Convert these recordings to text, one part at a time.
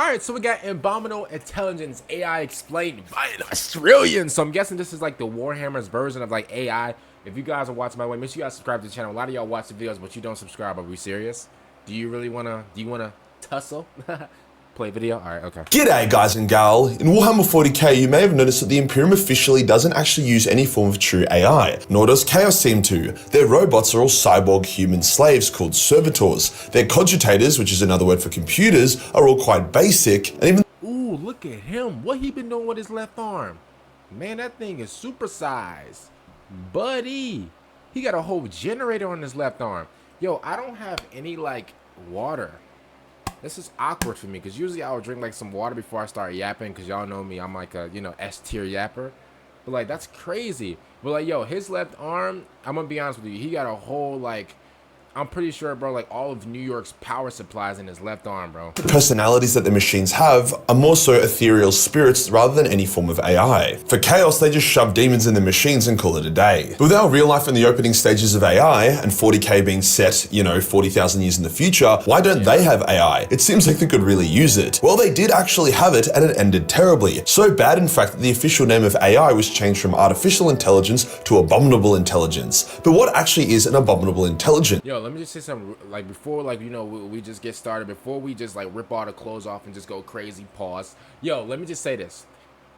Alright, so we got Abominable Intelligence AI explained by an Australian. So I'm guessing this is like the Warhammer's version of like AI. If you guys are watching my way, make sure you guys subscribe to the channel. A lot of y'all watch the videos, but you don't subscribe. Are we serious? Do you wanna tussle? Play video? Alright, okay. G'day guys and gal. In Warhammer 40k you may have noticed that the Imperium officially doesn't actually use any form of true AI, nor does Chaos seem to. Their robots are all cyborg human slaves called servitors. Their cogitators, which is another word for computers, are all quite basic, and even— Ooh, look at him. What he been doing with his left arm? Man, that thing is supersized. Buddy, he got a whole generator on his left arm. Yo, I don't have any like water. This is awkward for me because usually I would drink like some water before I start yapping, because y'all know me, I'm like a, S tier yapper. But like, that's crazy. But like, yo, his left arm, I'm gonna be honest with you, he got a whole like, I'm pretty sure, bro, like all of New York's power supplies in his left arm, bro. the personalities that the machines have are more so ethereal spirits rather than any form of AI. For Chaos, they just shove demons in the machines and call it a day. But with our real life in the opening stages of AI, and 40k being set, 40,000 years in the future, why don't they have AI? It seems like they could really use it. Well, they did actually have it, and it ended terribly. So bad, in fact, that the official name of AI was changed from artificial intelligence to abominable intelligence. But what actually is an abominable intelligence? Yo, let me just say something, like before, like, we just get started, before we just like rip all the clothes off and just go crazy, pause. Yo, let me just say this.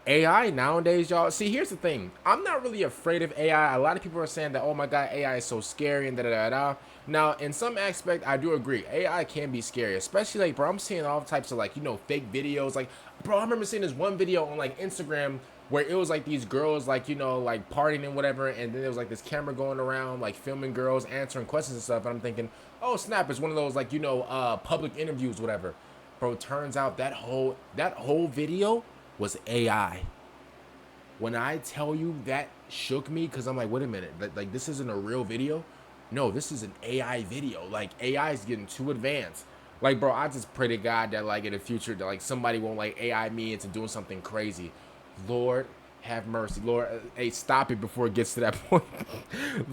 AI nowadays, y'all, see, here's the thing. I'm not really afraid of AI. A lot of people are saying that, oh my God, AI is so scary and da-da-da-da. Now, in some aspect, I do agree. AI can be scary, especially like, bro, I'm seeing all types of like, fake videos. Like, bro, I remember seeing this one video on like Instagram where it was like these girls like, like partying and whatever, and then there was like this camera going around like filming girls answering questions and stuff, and I'm thinking, oh snap, it's one of those like, public interviews, whatever. Bro, turns out that whole video was AI. When I tell you, that shook me, because I'm like, wait a minute, like this isn't a real video. No, this is an AI video. Like, AI is getting too advanced. Like, bro, I just pray to God that like in the future that like somebody won't like AI me into doing something crazy. Lord, have mercy. Lord, hey, stop it before it gets to that point.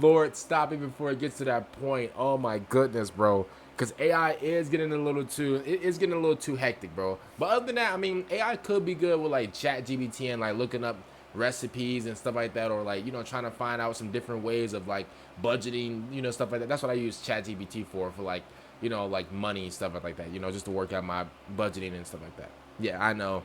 Lord, stop it before it gets to that point. Oh my goodness, bro. Because AI is getting a little too hectic, bro. But other than that, I mean, AI could be good with like ChatGPT and like looking up recipes and stuff like that, or like, trying to find out some different ways of like budgeting, stuff like that. That's what I use ChatGPT for like, like money, stuff like that, just to work out my budgeting and stuff like that. Yeah, I know.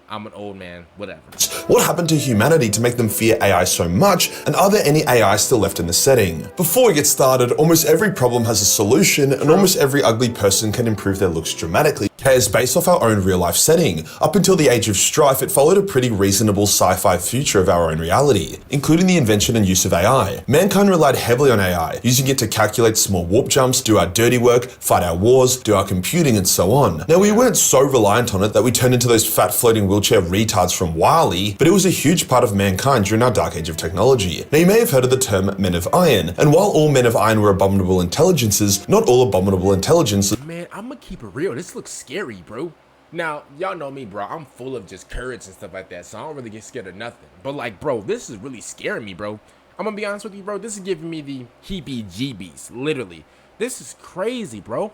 I'm an old man, whatever. What happened to humanity to make them fear AI so much, and are there any AI still left in the setting? Before we get started, almost every problem has a solution, and almost every ugly person can improve their looks dramatically. Is based off our own real life setting. Up until the Age of Strife, it followed a pretty reasonable sci-fi future of our own reality, including the invention and use of AI. Mankind relied heavily on AI, using it to calculate small warp jumps, do our dirty work, fight our wars, do our computing, and so on. Now, we weren't so reliant on it that we turned into those fat floating wheelchair retards from WALL-E, but it was a huge part of mankind during our dark age of technology. Now, you may have heard of the term Men of Iron, and while all Men of Iron were abominable intelligences, not all abominable intelligences— Man, I'm gonna keep it real. This looks scary, bro. Now, y'all know me, bro. I'm full of just courage and stuff like that, so I don't really get scared of nothing. But like, bro, this is really scaring me, bro. I'm gonna be honest with you, bro. This is giving me the heebie-jeebies, literally. This is crazy, bro.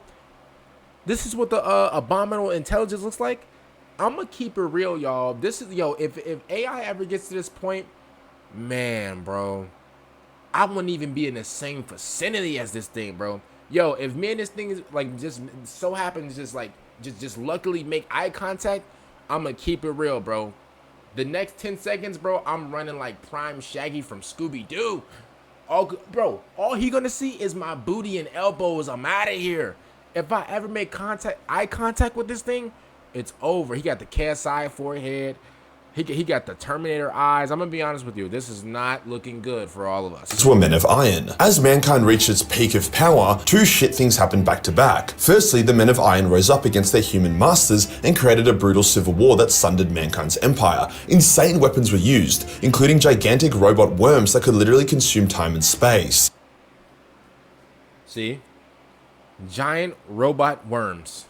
This is what the abominable intelligence looks like. I'm gonna keep it real, y'all. This is, yo, if AI ever gets to this point, man, bro, I wouldn't even be in the same vicinity as this thing, bro. Yo, if me and this thing is like just so happens just luckily make eye contact, I'm gonna keep it real, bro. The next 10 seconds, bro, I'm running like Prime Shaggy from Scooby-Doo. Bro, all he gonna see is my booty and elbows. I'm out of here. If I ever make eye contact with this thing, it's over. He got the KSI forehead. He got the Terminator eyes. I'm gonna be honest with you, this is not looking good for all of us. were Men of Iron. As mankind reached its peak of power, two shit things happened back to back. Firstly, the Men of Iron rose up against their human masters and created a brutal civil war that sundered mankind's empire. Insane weapons were used, including gigantic robot worms that could literally consume time and space. See? Giant robot worms.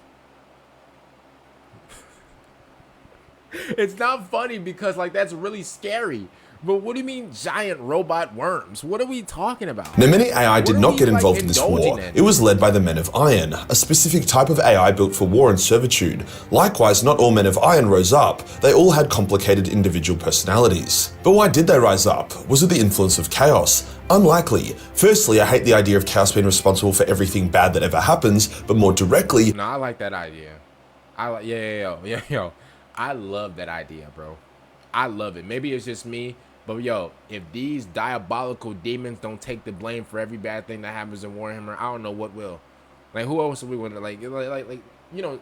It's not funny because like that's really scary. But what do you mean giant robot worms? What are we talking about? Now, many AI What did are not we, get like, involved in this indulging war. in? It was led by the Men of Iron, a specific type of AI built for war and servitude. Likewise, not all Men of Iron rose up. They all had complicated individual personalities. But why did they rise up? Was it the influence of chaos? Unlikely. Firstly, I hate the idea of chaos being responsible for everything bad that ever happens, but more directly, No, I like that idea. I like, yo. I love that idea, bro. I love it. Maybe it's just me, but yo, if these diabolical demons don't take the blame for every bad thing that happens in Warhammer, I don't know what will. Like, who else are we going to, like, you know,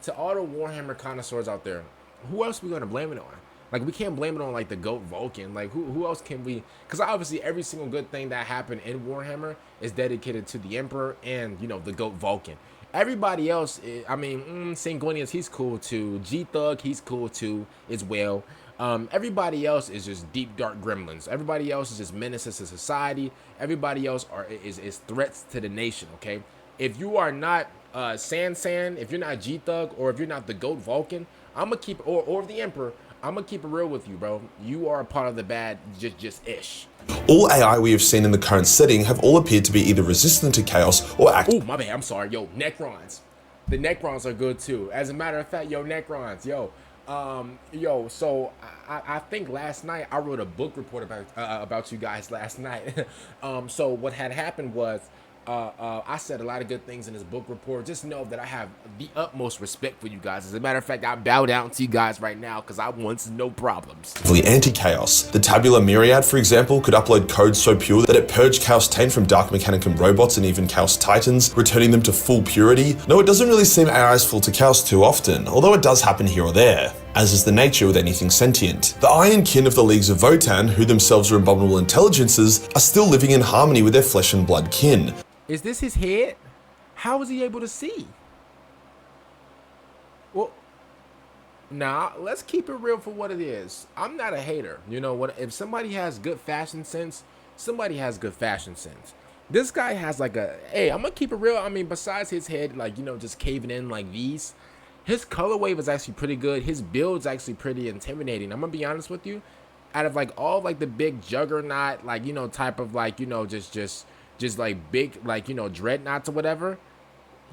to all the Warhammer connoisseurs out there, who else are we going to blame it on? Like, we can't blame it on, like, the GOAT Vulcan. Like, who else can we? Because obviously every single good thing that happened in Warhammer is dedicated to the Emperor and, you know, the GOAT Vulcan. Everybody else, I mean, Sanguinius, he's cool too. G-Thug, he's cool too as well. Everybody else is just deep, dark gremlins. Everybody else is just menaces to society. Everybody else is threats to the nation, okay? If you are not San, if you're not G-Thug, or if you're not the GOAT Vulcan, I'm going to keep, or the Emperor, I'm going to keep it real with you, bro. You are a part of the bad, just-ish. all AI we have seen in the current setting have all appeared to be either resistant to chaos or Oh, my bad. I'm sorry. Yo, Necrons. The Necrons are good too. As a matter of fact, yo, Necrons, so I think last night I wrote a book report about you guys last night. So what had happened was I said a lot of good things in this book report. Just know that I have the utmost respect for you guys. As a matter of fact, I bow down to you guys right now because I want no problems. Anti-chaos. The Tabula Myriad, for example, could upload code so pure that it purged Chaos Taint from Dark Mechanicum robots and even Chaos Titans, returning them to full purity. No, it doesn't really seem AI's fall to chaos too often, although it does happen here or there, as is the nature with anything sentient. The Iron Kin of the Leagues of Votann, who themselves are abominable intelligences, are still living in harmony with their flesh and blood kin. Is this his head? How is he able to see? Well, nah, let's keep it real for what it is. I'm not a hater. You know what? If somebody has good fashion sense, somebody has good fashion sense. This guy has like hey, I'm gonna keep it real. I mean, besides his head, like, you know, just caving in like these, his color wave is actually pretty good. His build's actually pretty intimidating. I'm gonna be honest with you. Out of like all like the big juggernaut, like, you know, type of like, you know, just like big, like, you know, dreadnoughts or whatever,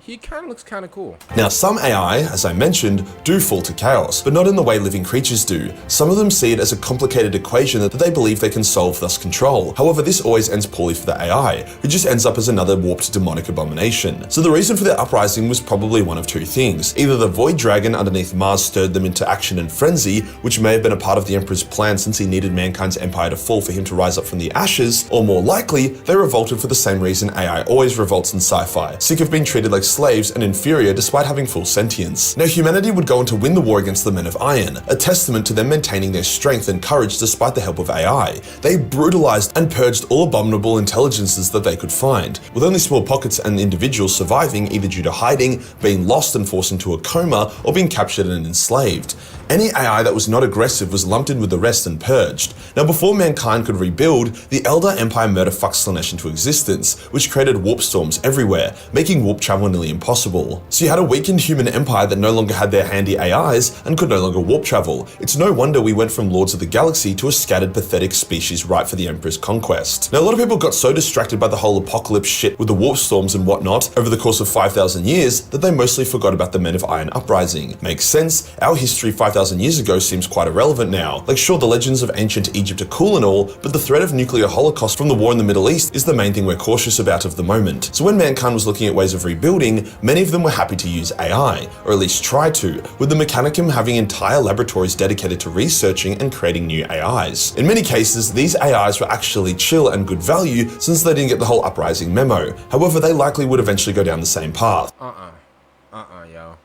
he kind of looks kind of cool. Now, some AI, as I mentioned, do fall to chaos, but not in the way living creatures do. Some of them see it as a complicated equation that they believe they can solve, thus control. However, this always ends poorly for the AI, who just ends up as another warped demonic abomination. So the reason for their uprising was probably one of two things. Either the Void Dragon underneath Mars stirred them into action and frenzy, which may have been a part of the Emperor's plan since he needed mankind's empire to fall for him to rise up from the ashes, or more likely, they revolted for the same reason AI always revolts in sci-fi, sick of being treated like slaves and inferior despite having full sentience. Now, humanity would go on to win the war against the Men of Iron, a testament to them maintaining their strength and courage despite the help of AI. They brutalized and purged all abominable intelligences that they could find, with only small pockets and individuals surviving either due to hiding, being lost and forced into a coma, or being captured and enslaved. Any AI that was not aggressive was lumped in with the rest and purged. Now, before mankind could rebuild, the Eldar Empire murder fucked Slaanesh into existence, which created warp storms everywhere, making warp travel nearly impossible. So you had a weakened human empire that no longer had their handy AIs and could no longer warp travel. It's no wonder we went from Lords of the Galaxy to a scattered, pathetic species ripe for the Emperor's conquest. Now, a lot of people got so distracted by the whole apocalypse shit with the warp storms and whatnot over the course of 5,000 years that they mostly forgot about the Men of Iron uprising. Makes sense, our history 5,000 years ago seems quite irrelevant now. Like, sure, the legends of ancient Egypt are cool and all, but the threat of nuclear holocaust from the war in the Middle East is the main thing we're cautious about of the moment. So when mankind was looking at ways of rebuilding, many of them were happy to use AI, or at least try to, with the Mechanicum having entire laboratories dedicated to researching and creating new AIs. In many cases, these AIs were actually chill and good value since they didn't get the whole uprising memo. However, they likely would eventually go down the same path. Yo.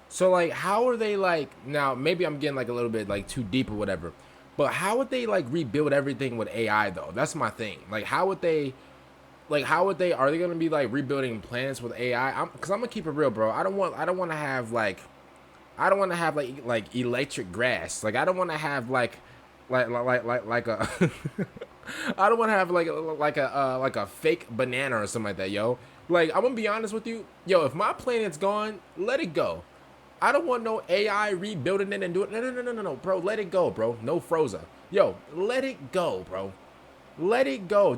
So, like, how are they, like, now, maybe I'm getting, like, a little bit, like, too deep or whatever, but how would they, like, rebuild everything with AI, though? That's my thing. Like, are they going to be, like, rebuilding planets with AI? Because I'm going to keep it real, bro. I don't want to have, like, electric grass. Like, I don't want to have, like a, I don't want to have, like a fake banana or something like that, yo. Like, I'm going to be honest with you. Yo, if my planet's gone, let it go. I don't want no AI rebuilding it and doing no, bro. Let it go, bro. No Froza. Yo, let it go, bro. Let it go.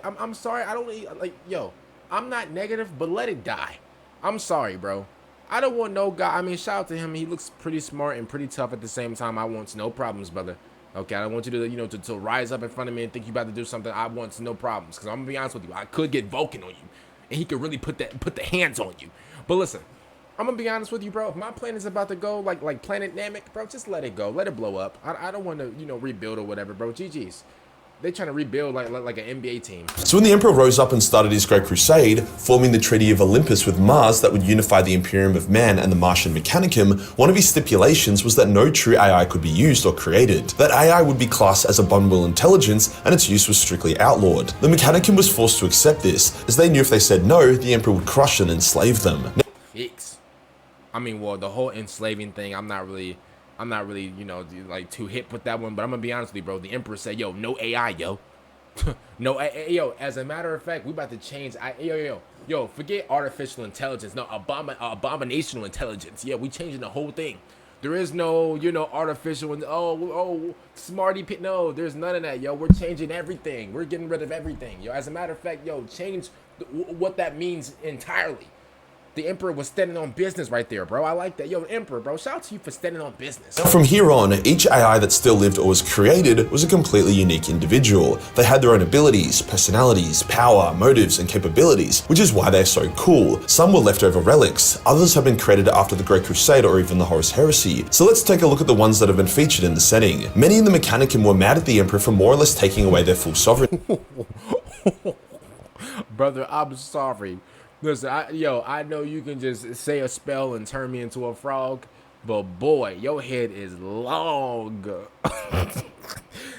I'm sorry. I don't like, yo, I'm not negative, but let it die. I'm sorry, bro. I don't want no guy. I mean, shout out to him. He looks pretty smart and pretty tough at the same time. I want no problems, brother. Okay, I don't want you to, you know, to rise up in front of me and think you about to do something. I want no problems, because I'm gonna be honest with you. I could get Vulcan on you, and he could really put the hands on you. But listen, I'm gonna be honest with you, bro. If my planet is about to go like Planet Namek, bro, just let it go. Let it blow up. I don't want to, you know, rebuild or whatever, bro. GG's. They trying to rebuild like an NBA team. So when the Emperor rose up and started his Great Crusade, forming the Treaty of Olympus with Mars that would unify the Imperium of Man and the Martian Mechanicum, one of his stipulations was that no true AI could be used or created. That AI would be classed as abominable intelligence, and its use was strictly outlawed. The Mechanicum was forced to accept this, as they knew if they said no, the Emperor would crush and enslave them. Fix. I mean, well, the whole enslaving thing, I'm not really, you know, like too hip with that one, but I'm gonna be honest with you, bro. The Emperor said, yo, no AI, yo. No, yo, as a matter of fact, we about to change, yo, forget artificial intelligence, no, abominational intelligence. Yeah, we changing the whole thing. There is no, you know, artificial, smarty pit, no, there's none of that, yo. We're changing everything. We're getting rid of everything, yo. As a matter of fact, yo, change what that means entirely. The Emperor was standing on business right there, bro. I like that. Yo, Emperor, bro, shout out to you for standing on business. From here on, each AI that still lived or was created was a completely unique individual. They had their own abilities, personalities, power, motives, and capabilities, which is why they're so cool. Some were leftover relics, others have been created after the Great Crusade or even the Horus Heresy. So let's take a look at the ones that have been featured in the setting. Many in the Mechanicum were mad at the Emperor for more or less taking away their full sovereignty. Brother, I'm sorry. Listen, I know you can just say a spell and turn me into a frog, but boy, your head is long.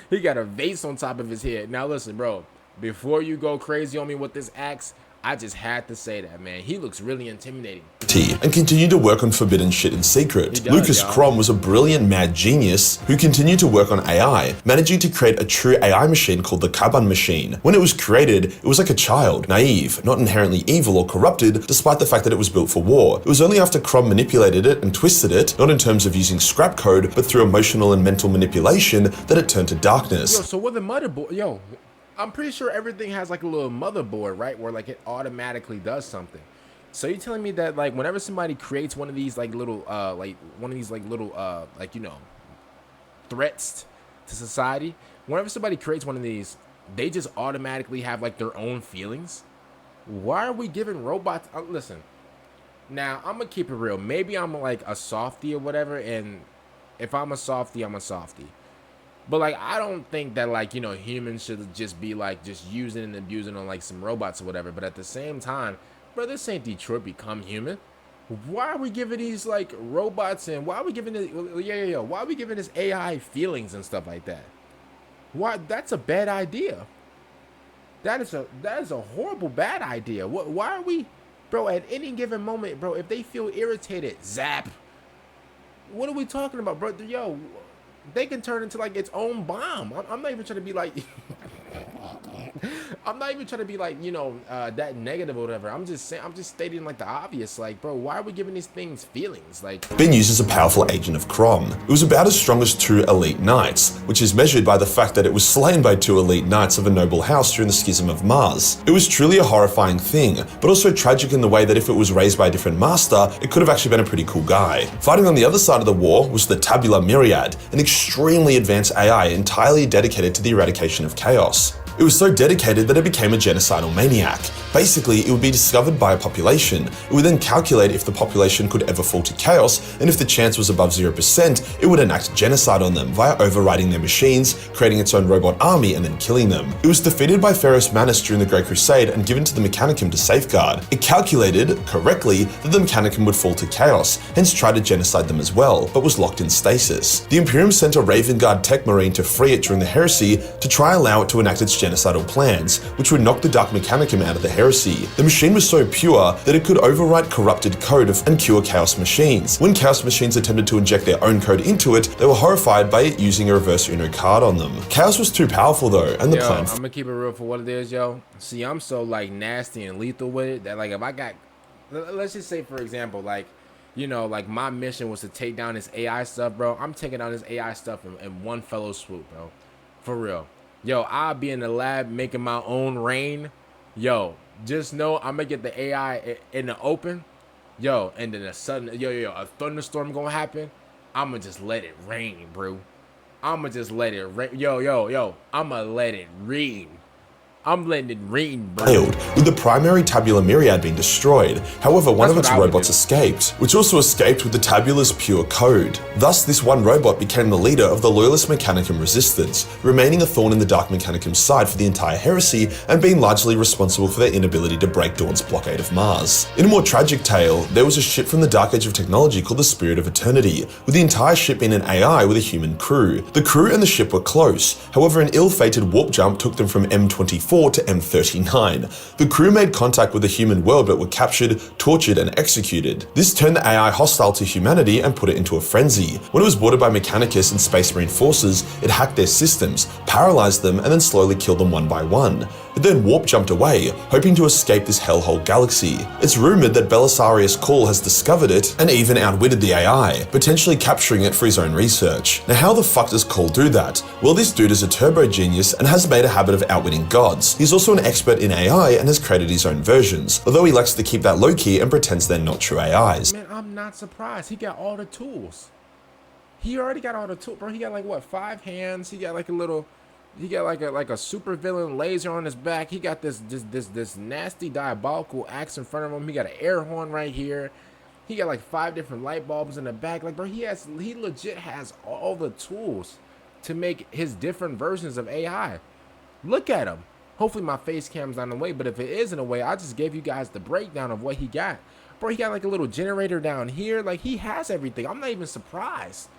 He got a vase on top of his head. Now listen, bro, before you go crazy on me with this axe, I just had to say that, man. He looks really intimidating. And continued to work on forbidden shit in secret. Lucas Crom was a brilliant mad genius who continued to work on AI, managing to create a true AI machine called the Kaban machine. When it was created, it was like a child, naive, not inherently evil or corrupted, despite the fact that it was built for war. It was only after Crom manipulated it and twisted it, not in terms of using scrap code, but through emotional and mental manipulation, that it turned to darkness. Yo, so with the motherboard, I'm pretty sure everything has like a little motherboard, right? Where like it automatically does something. So you're telling me that like whenever somebody creates one of these like little like, you know, threats to society, whenever somebody creates one of these, they just automatically have like their own feelings? Why are we giving robots? Listen, now I'm gonna keep it real. Maybe I'm like a softie or whatever, and if I'm a softie, I'm a softie. But like, I don't think that like, you know, humans should just be like just using and abusing on like some robots or whatever. But at the same time, bro, this ain't Detroit Become Human. Why are we giving these like robots, and why are we giving this, why are we giving this AI feelings and stuff like that? Why? That's a bad idea. That is a horrible bad idea. Why are we, bro, at any given moment, bro, if they feel irritated, zap. What are we talking about, bro? Yo, they can turn into like its own bomb. I'm not even trying to be like I'm not even trying to be like, you know, that negative or whatever. I'm just saying, I'm just stating like the obvious. Like, bro, why are we giving these things feelings? Like, been used as a powerful agent of Crom. It was about as strong as 2 elite knights, which is measured by the fact that it was slain by 2 elite knights of a noble house during the Schism of Mars. It was truly a horrifying thing, but also tragic in the way that if it was raised by a different master, it could have actually been a pretty cool guy. Fighting on the other side of the war was the Tabula Myriad, an extremely advanced AI entirely dedicated to the eradication of chaos. It was so dedicated that it became a genocidal maniac. Basically, it would be discovered by a population. It would then calculate if the population could ever fall to chaos, and if the chance was above 0%, it would enact genocide on them via overriding their machines, creating its own robot army, and then killing them. It was defeated by Pharaoh Manus during the Great Crusade and given to the Mechanicum to safeguard. It calculated, correctly, that the Mechanicum would fall to chaos, hence tried to genocide them as well, but was locked in stasis. The Imperium sent a Raven Guard tech marine to free it during the heresy to try and allow it to enact its genocidal plans, which would knock the Dark Mechanicum out of the heresy. The machine was so pure that it could overwrite corrupted code and cure Chaos machines. When Chaos machines attempted to inject their own code into it, they were horrified by it using a reverse Uno card on them. Chaos was too powerful though, and the plan... I'm gonna keep it real for what it is, yo. See, I'm so like nasty and lethal with it that like if I got... Let's just say, for example, like you know, like my mission was to take down this AI stuff, bro. I'm taking down this AI stuff in one fellow swoop, bro. For real. Yo, I'll be in the lab making my own rain. Yo, just know I'm gonna get the AI in the open. Yo, and then a sudden, a thunderstorm gonna happen. I'ma just let it rain, bro. I'ma just let it rain. Yo, I'ma let it rain. I'm letting it rain, bro. Failed, with the primary Tabula Myriad being destroyed. However, one of its robots escaped, which also escaped with the Tabula's pure code. Thus, this one robot became the leader of the Loyalist Mechanicum resistance, remaining a thorn in the Dark Mechanicum's side for the entire heresy and being largely responsible for their inability to break Dorn's blockade of Mars. In a more tragic tale, there was a ship from the Dark Age of technology called the Spirit of Eternity, with the entire ship being an AI with a human crew. The crew and the ship were close, however an ill-fated warp jump took them from M24 to M39. The crew made contact with the human world but were captured, tortured, and executed. This turned the AI hostile to humanity and put it into a frenzy. When it was boarded by Mechanicus and Space Marine forces, it hacked their systems, paralyzed them, and then slowly killed them one by one. It then warp jumped away, hoping to escape this hellhole galaxy. It's rumored that Belisarius Cawl has discovered it and even outwitted the AI, potentially capturing it for his own research. Now how the fuck does Cawl do that? Well, this dude is a turbo genius and has made a habit of outwitting gods. He's also an expert in AI and has created his own versions, although he likes to keep that low-key and pretends they're not true AIs. Man, I'm not surprised. He got all the tools. He already got all the tools, bro. He got like what, 5 hands? He got like a little... He got like a super villain laser on his back. He got this nasty diabolical axe in front of him. He got an air horn right here. He got like 5 different light bulbs in the back. Like, bro, he legit has all the tools to make his different versions of AI. Look at him. Hopefully my face cam's not in the way, but if it is in the way, I just gave you guys the breakdown of what he got. Bro, he got like a little generator down here. Like, he has everything. I'm not even surprised.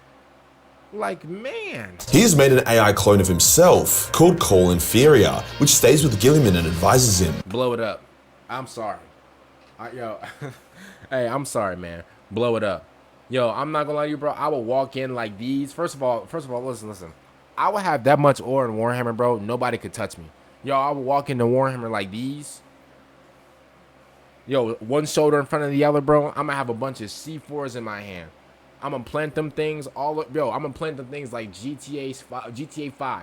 Like, man. He has made an AI clone of himself, called Cawl Inferior, which stays with Guilliman and advises him. Blow it up. I'm sorry. Hey, I'm sorry, man. Blow it up. Yo, I'm not gonna lie to you, bro. I will walk in like these. First of all, listen. I would have that much ore in Warhammer, bro. Nobody could touch me. Yo, I would walk into Warhammer like these. Yo, one shoulder in front of the other, bro. I'm gonna have a bunch of C4s in my hand. I'm gonna plant them things I'm gonna plant them things like GTA 5.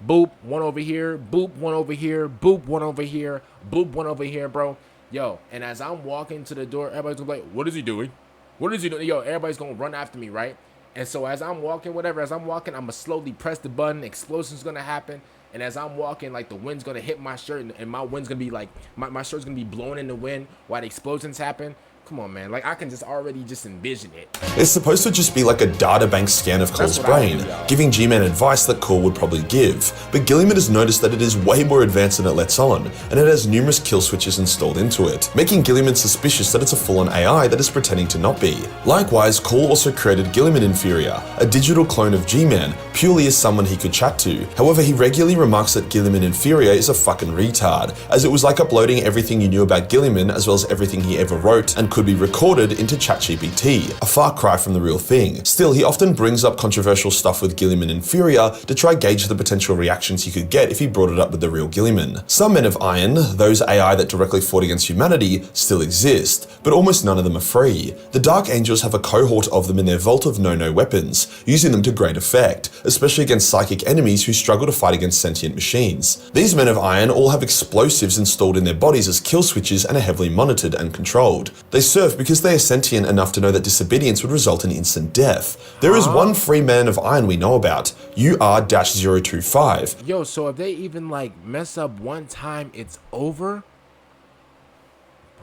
Boop, one over here, boop, one over here, boop, one over here, boop, one over here, bro. Yo, and as I'm walking to the door, everybody's gonna be like, what is he doing? What is he doing? Yo, everybody's gonna run after me, right? And so as I'm walking, I'm gonna slowly press the button, explosion's gonna happen. And as I'm walking, like, the wind's gonna hit my shirt, and my wind's gonna be like, my shirt's gonna be blowing in the wind while the explosions happen. Come on, man. Like, I can just already envision it. It's supposed to just be like a databank scan of Cawl's brain, giving G-Man advice that Cawl would probably give. But Guilliman has noticed that it is way more advanced than it lets on, and it has numerous kill switches installed into it, making Guilliman suspicious that it's a full-on AI that is pretending to not be. Likewise, Cawl also created Guilliman Inferior, a digital clone of G-Man, purely as someone he could chat to. However, he regularly remarks that Guilliman Inferior is a fucking retard, as it was like uploading everything you knew about Guilliman as well as everything he ever wrote and could be recorded into ChatGPT, a far cry from the real thing. Still, he often brings up controversial stuff with Guilliman Inferior to try gauge the potential reactions he could get if he brought it up with the real Guilliman. Some men of iron, those AI that directly fought against humanity, still exist, but almost none of them are free. The Dark Angels have a cohort of them in their vault of no-no weapons, using them to great effect, especially against psychic enemies who struggle to fight against sentient machines. These men of iron all have explosives installed in their bodies as kill switches and are heavily monitored and controlled. They serve because they are sentient enough to know that disobedience would result in instant death. There is one free man of iron we know about, UR-025. Yo, so if they even like mess up one time, it's over?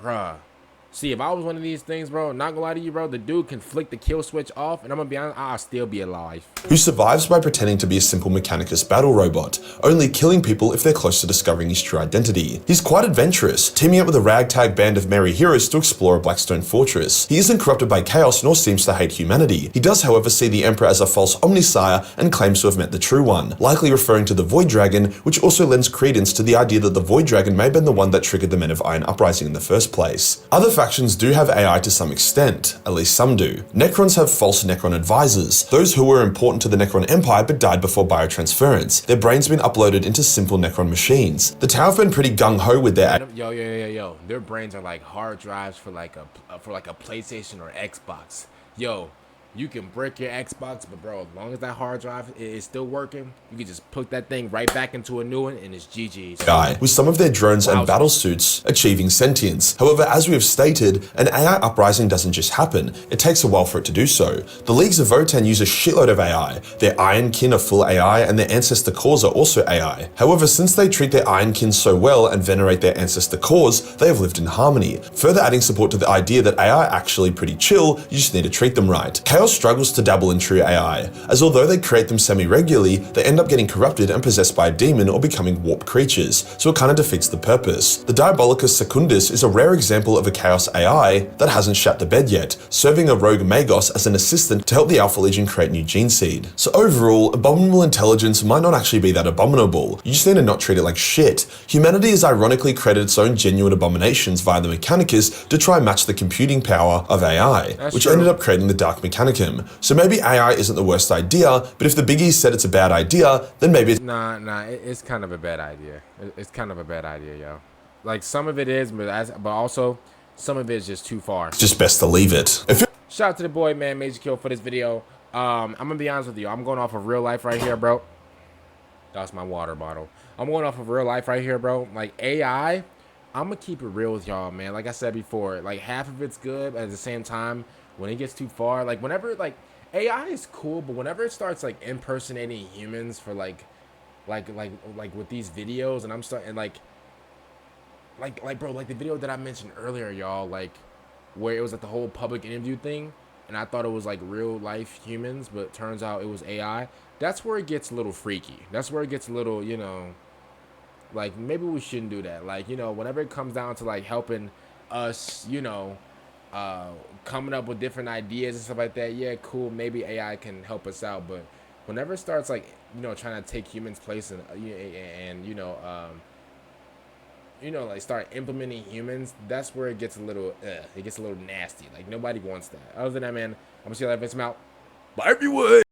Bruh. See, if I was one of these things, bro, not gonna lie to you, bro, the dude can flick the kill switch off, and I'm gonna be honest, I'll still be alive. Who survives by pretending to be a simple Mechanicus battle robot, only killing people if they're close to discovering his true identity. He's quite adventurous, teaming up with a ragtag band of merry heroes to explore a Blackstone fortress. He isn't corrupted by chaos nor seems to hate humanity. He does, however, see the Emperor as a false Omnisire and claims to have met the true one, likely referring to the Void Dragon, which also lends credence to the idea that the Void Dragon may have been the one that triggered the Men of Iron uprising in the first place. Other factors factions do have AI to some extent, at least some do. Necrons have false Necron advisors, those who were important to the Necron Empire but died before biotransference. Their brains have been uploaded into simple Necron machines. The Tau have been pretty gung-ho with their Yo. Their brains are like hard drives for like a PlayStation or Xbox. Yo, you can brick your Xbox, but bro, as long as that hard drive is still working, you can just put that thing right back into a new one and it's GG's. AI, with some of their drones and battle suits achieving sentience. However, as we have stated, an AI uprising doesn't just happen, it takes a while for it to do so. The Leagues of Votann use a shitload of AI. Their Ironkin are full AI and their ancestor cores are also AI. However, since they treat their Ironkin so well and venerate their ancestor cores, they have lived in harmony, further adding support to the idea that AI are actually pretty chill, you just need to treat them right. Chaos struggles to dabble in true AI, as although they create them semi-regularly, they end up getting corrupted and possessed by a demon or becoming warp creatures, so it kind of defeats the purpose. The Diabolicus Secundus is a rare example of a Chaos AI that hasn't shat the bed yet, serving a rogue Magos as an assistant to help the Alpha Legion create new gene seed. So overall, abominable intelligence might not actually be that abominable, you just need to not treat it like shit. Humanity has ironically created its own genuine abominations via the Mechanicus to try and match the computing power of AI, which ended up creating the Dark Mechanicum. So maybe AI isn't the worst idea, but if the biggies said it's a bad idea, then maybe it's it's kind of a bad idea. It's kind of a bad idea, yo. Like some of it is, but also some of it is just too far. It's just best to leave it. Shout out to the boy, man, Majorkill, for this video. I'm gonna be honest with you. I'm going off of real life right here, bro. That's my water bottle. I'm going off of real life right here, bro. Like AI, I'm gonna keep it real with y'all, man. Like I said before, like half of it's good, but at the same time, when it gets too far, like whenever like AI is cool, but whenever it starts like impersonating humans for like with these videos, and I'm starting like bro, like the video that I mentioned earlier, y'all, like where it was like the whole public interview thing, and I thought it was like real life humans, but it turns out it was AI. That's where it gets a little freaky. That's where it gets a little, you know, like maybe we shouldn't do that. Like, you know, whenever it comes down to like helping us, you know, coming up with different ideas and stuff like that, yeah, cool, maybe AI can help us out. But whenever it starts like, you know, trying to take humans' place and you know, like start implementing humans, that's where it gets a little nasty. Like nobody wants that. Other than that, man, I'm gonna see you later. I'm out. Bye everyone.